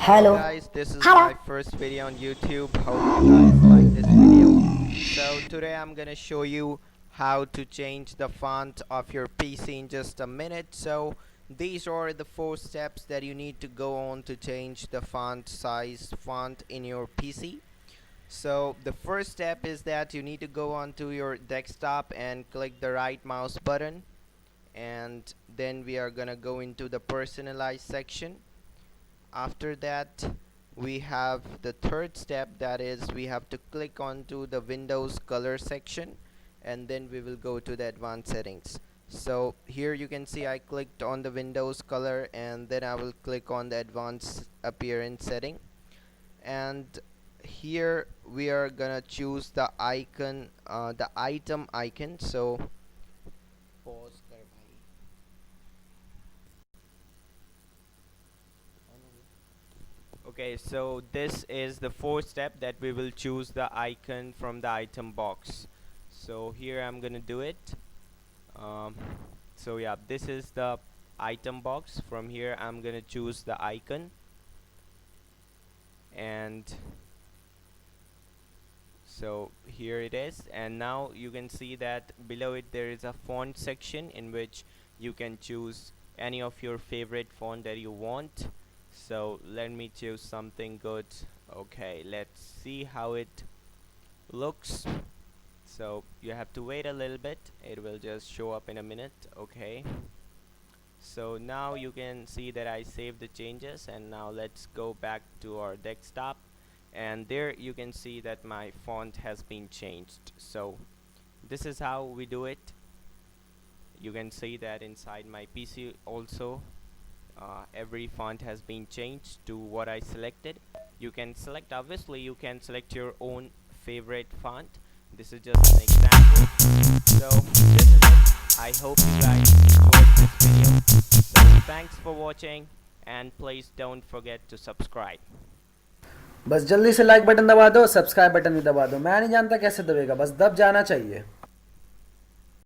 Hello guys, this is my first video on YouTube. Hope you guys like this video. So today I'm gonna show you how to change the font of your PC in just a minute. So these are the 4 steps that you need to go on to change the font size font in your PC. So the first step is that you need to go onto your desktop and click the right mouse button, and then we are gonna go into the personalize section. After that, we have the third step, that is we have to click onto the Windows color section, and then we will go to the advanced settings. So here you can see I clicked on the Windows color, and then I will click on the advanced appearance setting, and here we are gonna choose the icon, the item icon. So pause kar bhai. Okay, so this is the fourth step, that we will choose the icon from the item box. So here I'm gonna do it. So yeah, this is the item box. From here I'm gonna choose the icon, and so here it is. And now you can see that below it there is a font section in which you can choose any of your favorite font that you want. So let me choose something good. Okay, let's see how it looks. So you have to wait a little bit, it will just show up in a minute. Okay, so now you can see that I saved the changes, and now let's go back to our desktop, and there you can see that my font has been changed. So this is how we do it. You can see that inside my PC also every font has been changed to what I selected. You can select, obviously you can select your own favorite font. This is just an example. So this is it. I hope you guys enjoyed this video. So thanks for watching, and please don't forget to subscribe. बस जल्दी से like button दबा दो, subscribe button भी दबा दो। मैं नहीं जानता कैसे दबेगा, बस दब जाना चाहिए।